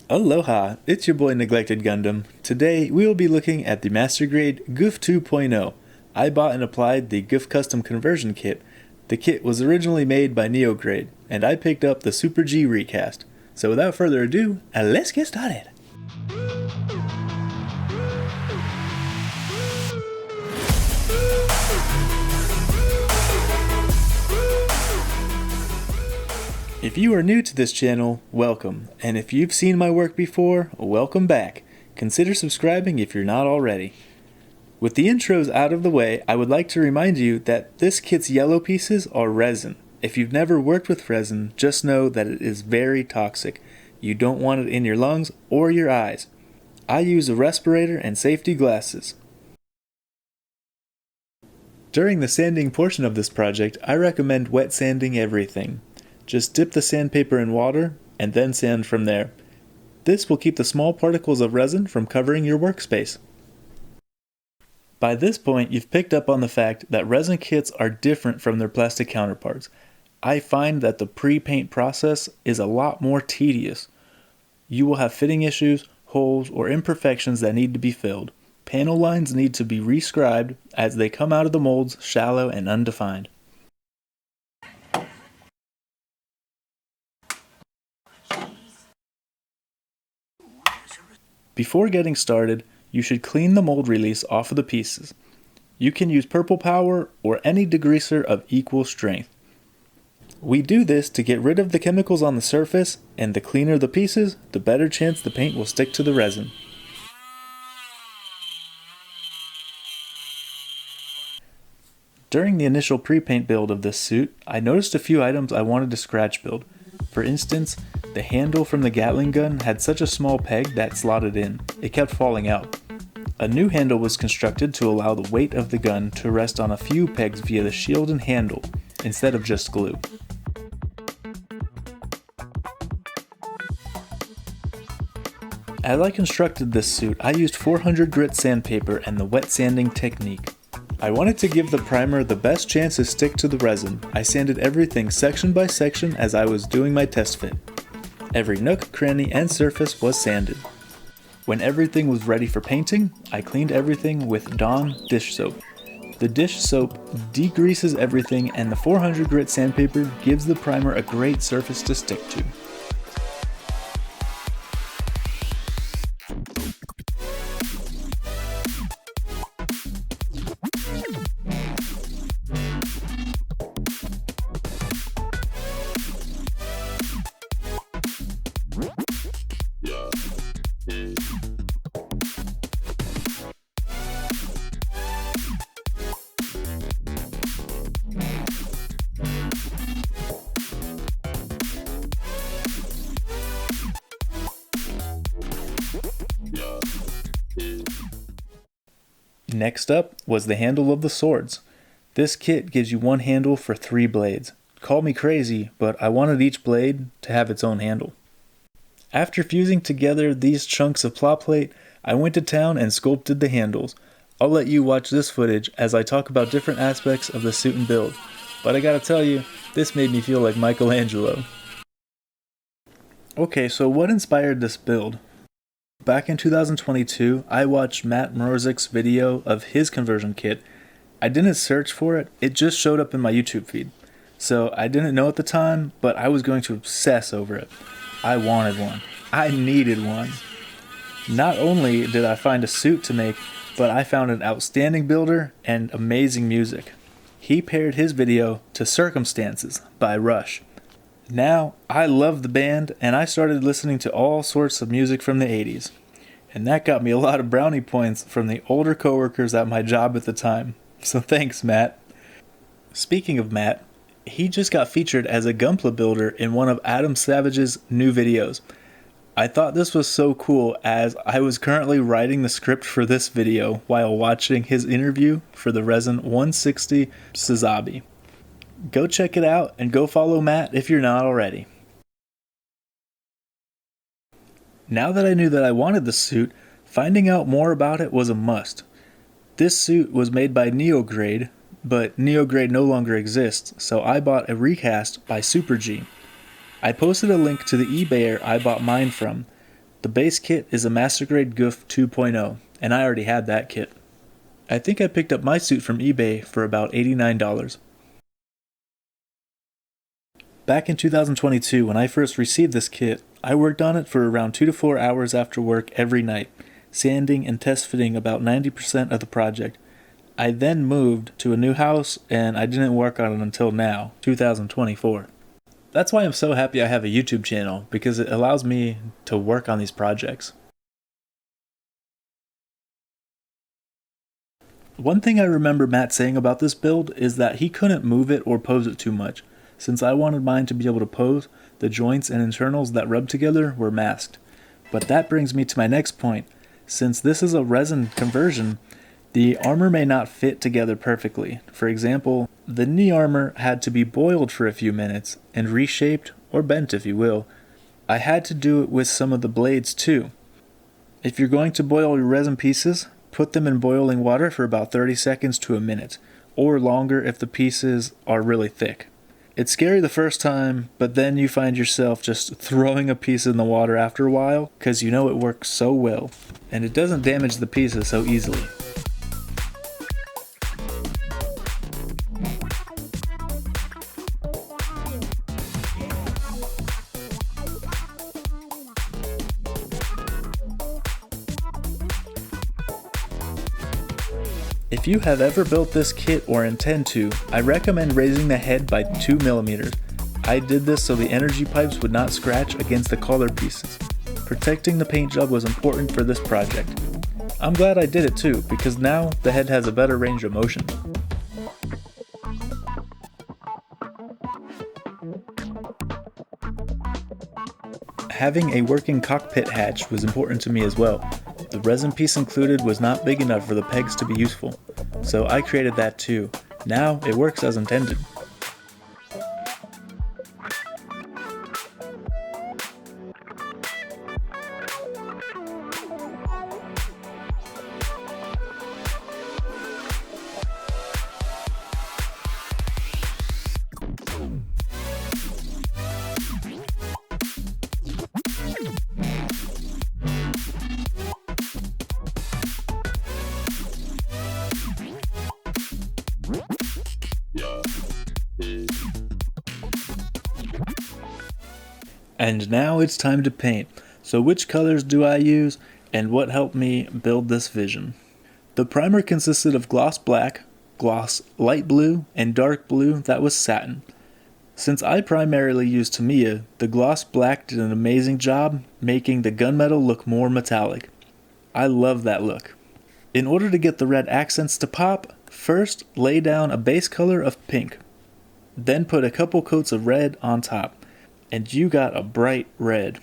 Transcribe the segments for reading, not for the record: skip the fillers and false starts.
Aloha, it's your boy Neglected Gundam. Today we will be looking at the Master Grade Gouf 2.0. I bought and applied the Gouf Custom Conversion Kit. The kit was originally made by Neo Grade, and I picked up the Super G recast. So without further ado, let's get started. If you are new to this channel, welcome, and if you've seen my work before, welcome back. Consider subscribing if you're not already. With the intros out of the way, I would like to remind you that this kit's yellow pieces are resin. If you've never worked with resin, just know that it is very toxic. You don't want it in your lungs or your eyes. I use a respirator and safety glasses. During the sanding portion of this project, I recommend wet sanding everything. Just dip the sandpaper in water, and then sand from there. This will keep the small particles of resin from covering your workspace. By this point, you've picked up on the fact that resin kits are different from their plastic counterparts. I find that the pre-paint process is a lot more tedious. You will have fitting issues, holes, or imperfections that need to be filled. Panel lines need to be rescribed as they come out of the molds shallow and undefined. Before getting started, you should clean the mold release off of the pieces. You can use purple power or any degreaser of equal strength. We do this to get rid of the chemicals on the surface, and the cleaner the pieces, the better chance the paint will stick to the resin. During the initial pre-paint build of this suit, I noticed a few items I wanted to scratch build. For instance, the handle from the Gatling gun had such a small peg that slotted in. It kept falling out. A new handle was constructed to allow the weight of the gun to rest on a few pegs via the shield and handle, instead of just glue. As I constructed this suit, I used 400 grit sandpaper and the wet sanding technique. I wanted to give the primer the best chance to stick to the resin. I sanded everything section by section as I was doing my test fit. Every nook, cranny, and surface was sanded. When everything was ready for painting, I cleaned everything with Dawn dish soap. The dish soap degreases everything, and the 400 grit sandpaper gives the primer a great surface to stick to. Next up was the handle of the swords. This kit gives you one handle for 3 blades. Call me crazy, but I wanted each blade to have its own handle. After fusing together these chunks of plot plate, I went to town and sculpted the handles. I'll let you watch this footage as I talk about different aspects of the suit and build, but I gotta tell you, this made me feel like Michelangelo. Okay, so what inspired this build? Back in 2022, I watched Matt Mrozek's video of his conversion kit. I didn't search for it, it just showed up in my YouTube feed. So I didn't know at the time, but I was going to obsess over it. I wanted one. I needed one. Not only did I find a suit to make, but I found an outstanding builder and amazing music. He paired his video to Circumstances by Rush. Now, I love the band, and I started listening to all sorts of music from the 80s. And that got me a lot of brownie points from the older coworkers at my job at the time. So thanks, Matt. Speaking of Matt, he just got featured as a Gunpla builder in one of Adam Savage's new videos. I thought this was so cool as I was currently writing the script for this video while watching his interview for the Resin 160 Sazabi. Go check it out and go follow Matt if you're not already. Now that I knew that I wanted the suit, finding out more about it was a must. This suit was made by Neo Grade, but Neo Grade no longer exists, so I bought a recast by Super G. I posted a link to the eBayer I bought mine from. The base kit is a Master Grade Gouf 2.0, and I already had that kit. I think I picked up my suit from eBay for about $89. Back in 2022, when I first received this kit, I worked on it for around 2 to 4 hours after work every night, sanding and test fitting about 90% of the project. I then moved to a new house and I didn't work on it until now, 2024. That's why I'm so happy I have a YouTube channel, because it allows me to work on these projects. One thing I remember Matt saying about this build is that he couldn't move it or pose it too much. Since I wanted mine to be able to pose, the joints and internals that rub together were masked. But that brings me to my next point. Since this is a resin conversion, the armor may not fit together perfectly. For example, the knee armor had to be boiled for a few minutes and reshaped, or bent if you will. I had to do it with some of the blades too. If you're going to boil your resin pieces, put them in boiling water for about 30 seconds to a minute, or longer if the pieces are really thick. It's scary the first time, but then you find yourself just throwing a piece in the water after a while, because you know it works so well, and it doesn't damage the pieces so easily. If you have ever built this kit or intend to, I recommend raising the head by 2 mm. I did this so the energy pipes would not scratch against the collar pieces. Protecting the paint job was important for this project. I'm glad I did it too, because now the head has a better range of motion. Having a working cockpit hatch was important to me as well. The resin piece included was not big enough for the pegs to be useful, so I created that too. Now it works as intended. And now it's time to paint. So which colors do I use, and what helped me build this vision? The primer consisted of gloss black, gloss light blue, and dark blue that was satin. Since I primarily used Tamiya, the gloss black did an amazing job making the gunmetal look more metallic. I love that look. In order to get the red accents to pop, first lay down a base color of pink. Then put a couple coats of red on top, and you got a bright red.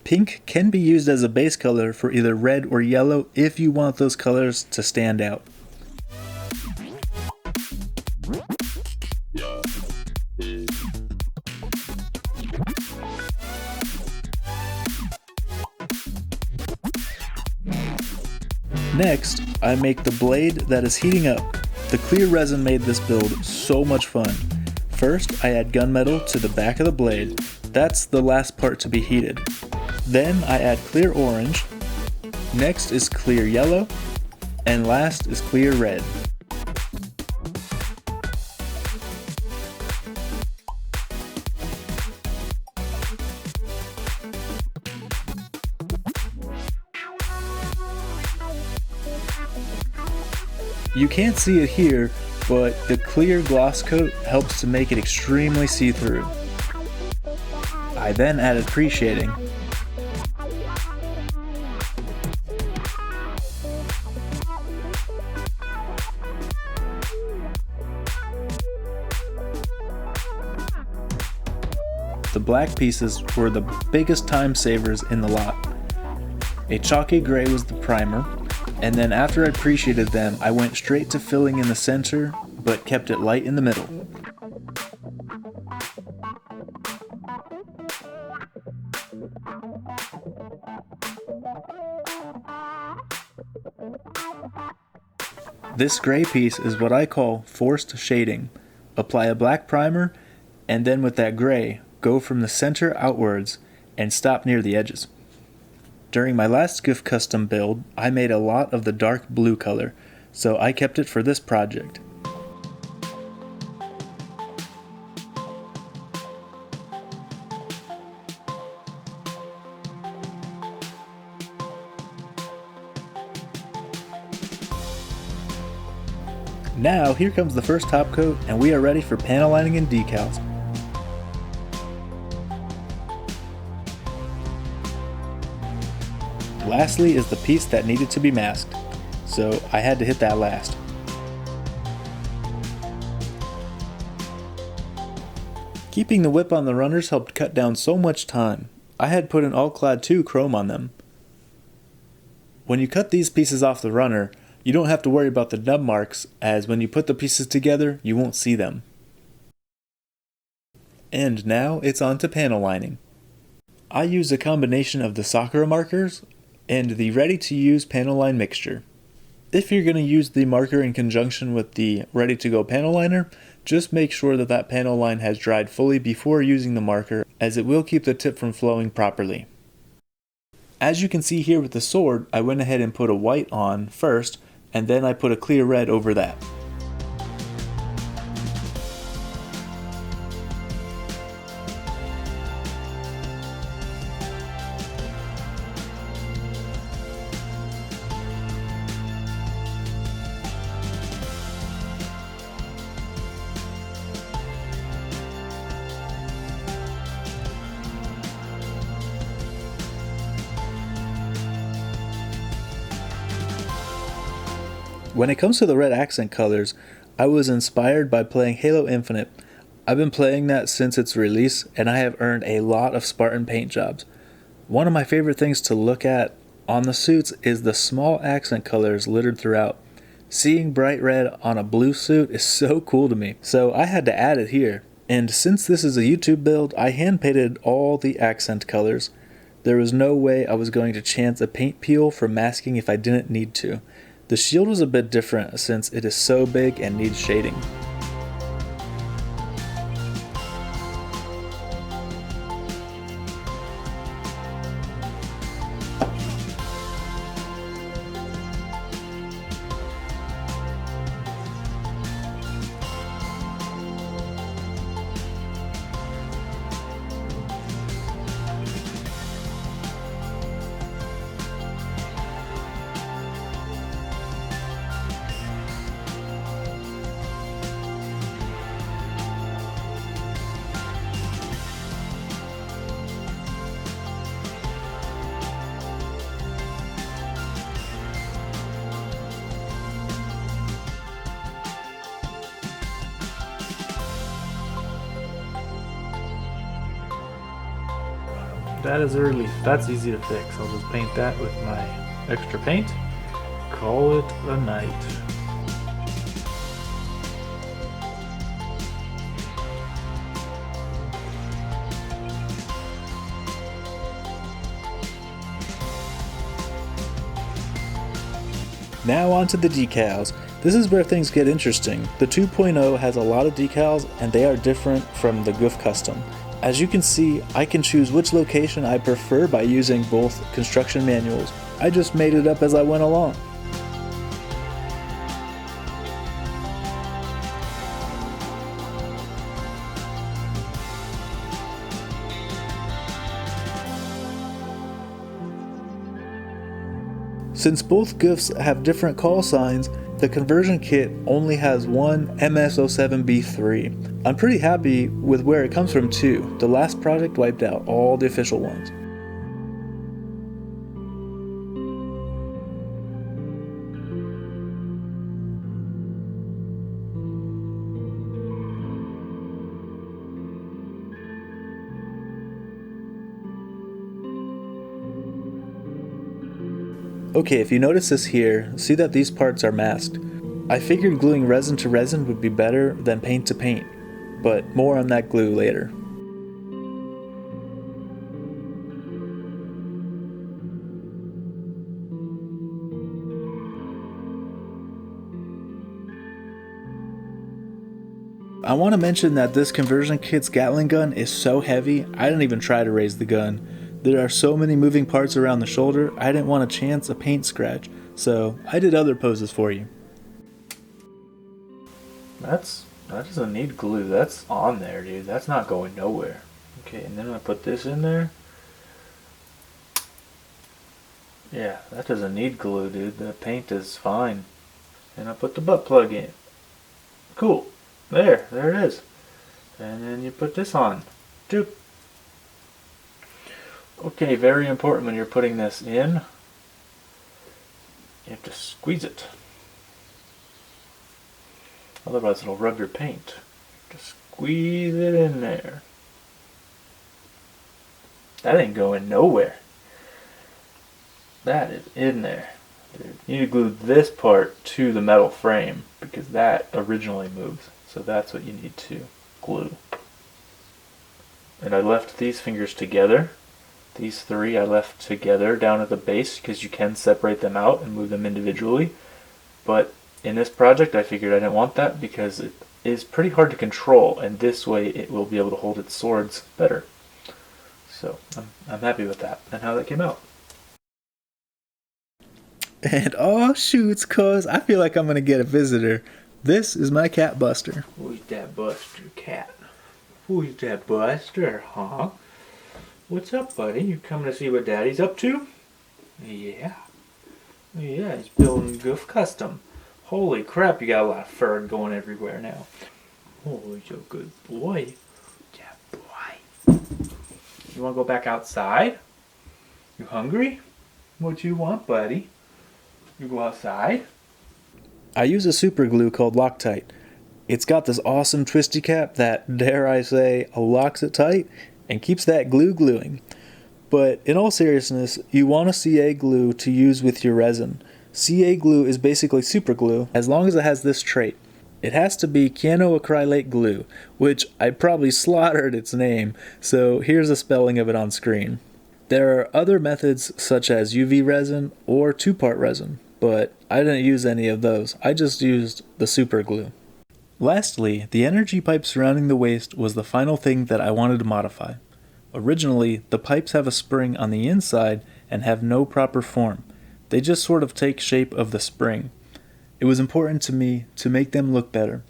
Pink can be used as a base color for either red or yellow if you want those colors to stand out. Next, I make the blade that is heating up. The clear resin made this build so much fun. First, I add gunmetal to the back of the blade. That's the last part to be heated. Then I add clear orange. Next is clear yellow. And last is clear red. You can't see it here, but the clear gloss coat helps to make it extremely see-through. I then added pre-shading. The black pieces were the biggest time savers in the lot. A chalky gray was the primer, and then after I pre-shaded them, I went straight to filling in the center, but kept it light in the middle. This gray piece is what I call forced shading. Apply a black primer, and then with that gray, go from the center outwards and stop near the edges. During my last Gouf custom build, I made a lot of the dark blue color, so I kept it for this project. Now here comes the first top coat, and we are ready for panel lining and decals. Lastly is the piece that needed to be masked, so I had to hit that last. Keeping the whip on the runners helped cut down so much time. I had put an All-Clad 2 chrome on them. When you cut these pieces off the runner, you don't have to worry about the nub marks, as when you put the pieces together, you won't see them. And now it's on to panel lining. I used a combination of the Sakura markers and the ready-to-use panel line mixture. If you're going to use the marker in conjunction with the ready-to-go panel liner, just make sure that that panel line has dried fully before using the marker, as it will keep the tip from flowing properly. As you can see here with the sword, I went ahead and put a white on first, and then I put a clear red over that. When it comes to the red accent colors, I was inspired by playing Halo Infinite. I've been playing that since its release, and I have earned a lot of Spartan paint jobs. One of my favorite things to look at on the suits is the small accent colors littered throughout. Seeing bright red on a blue suit is so cool to me, so I had to add it here. And since this is a YouTube build, I hand painted all the accent colors. There was no way I was going to chance a paint peel for masking if I didn't need to. The shield was a bit different since it is so big and needs shading. That is a relief. That's easy to fix. I'll just paint that with my extra paint. Call it a night. Now on to the decals. This is where things get interesting. The 2.0 has a lot of decals, and they are different from the Gouf Custom. As you can see, I can choose which location I prefer by using both construction manuals. I just made it up as I went along. Since both Goufs have different call signs, the conversion kit only has one MS07B3. I'm pretty happy with where it comes from too. The last project wiped out all the official ones. Okay, if you notice this here, see that these parts are masked. I figured gluing resin to resin would be better than paint to paint, but more on that glue later. I want to mention that this conversion kit's Gatling gun is so heavy, I didn't even try to raise the gun. There are so many moving parts around the shoulder, I didn't want to chance a paint scratch, so I did other poses for you. That doesn't need glue. That's on there, dude. That's not going nowhere. Okay, and then I put this in there. Yeah, that doesn't need glue, dude. The paint is fine. And I put the butt plug in. Cool. There it is. And then you put this on. Doop. Okay, very important when you're putting this in, you have to squeeze it. Otherwise it'll rub your paint. Just squeeze it in there. That ain't going nowhere. That is in there. You need to glue this part to the metal frame because that originally moves. So that's what you need to glue. And I left these fingers together. These three I left together down at the base because you can separate them out and move them individually. But in this project I figured I didn't want that because it is pretty hard to control, and this way it will be able to hold its swords better. So I'm happy with that and how that came out. And oh shoots, cuz I feel like I'm gonna get a visitor. This is my cat Buster. Who's that Buster cat? Who's that Buster, huh? What's up, buddy? You coming to see what Daddy's up to? Yeah. Yeah, he's building Gouf custom. Holy crap, you got a lot of fur going everywhere now. Oh, he's a good boy. Yeah, boy. You want to go back outside? You hungry? What you want, buddy? You go outside? I use a super glue called Loctite. It's got this awesome twisty cap that, dare I say, locks it tight and keeps that glue gluing. But in all seriousness, you want a CA glue to use with your resin. CA glue is basically super glue as long as it has this trait. It has to be cyanoacrylate glue, which I probably slaughtered its name, so here's a spelling of it on screen. There are other methods such as UV resin or two-part resin, but I didn't use any of those. I just used the super glue. Lastly, the energy pipe surrounding the waist was the final thing that I wanted to modify. Originally, the pipes have a spring on the inside and have no proper form. They just sort of take shape of the spring. It was important to me to make them look better.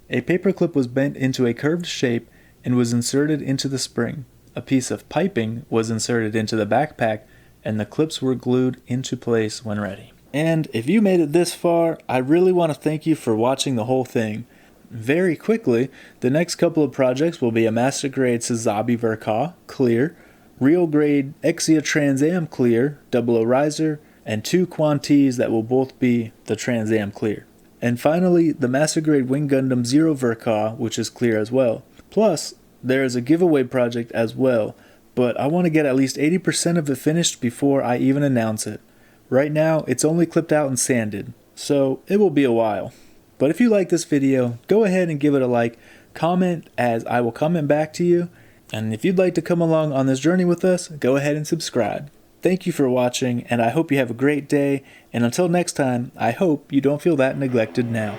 A paperclip was bent into a curved shape and was inserted into the spring. A piece of piping was inserted into the backpack, and the clips were glued into place when ready. And if you made it this far, I really want to thank you for watching the whole thing. Very quickly, the next couple of projects will be a Master Grade Sazabi Verka, clear, Real Grade Exia Trans Am clear, 00 riser, and 2 quantities that will both be the Trans Am clear. And finally, the Master Grade Wing Gundam 0 Verka, which is clear as well. Plus, there is a giveaway project as well, but I want to get at least 80% of it finished before I even announce it. Right now, it's only clipped out and sanded, so it will be a while. But if you like this video, go ahead and give it a like, comment as I will comment back to you, and if you'd like to come along on this journey with us, go ahead and subscribe. Thank you for watching, and I hope you have a great day, and until next time, I hope you don't feel that neglected now.